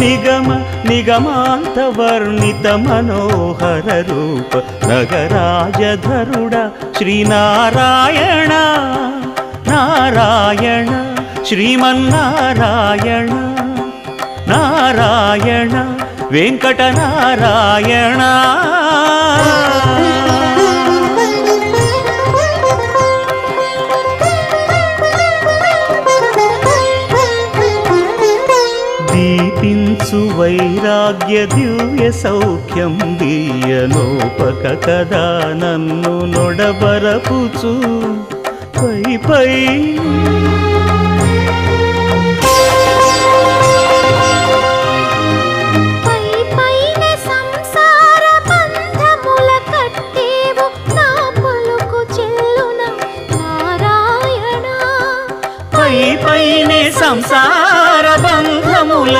నిగమ నిగమాంత వర్ణిత మనోహర రూప నగరాజధరుడ శ్రీనారాయణ నారాయణ శ్రీమన్నారాయణ నారాయణ వెంకటనారాయణ. దీపించు వైరాగ్య దివ్య సౌఖ్యం దీయనోపక కదా నన్ను నొడబరపుచు పై పై పైనే సంసార బంధముల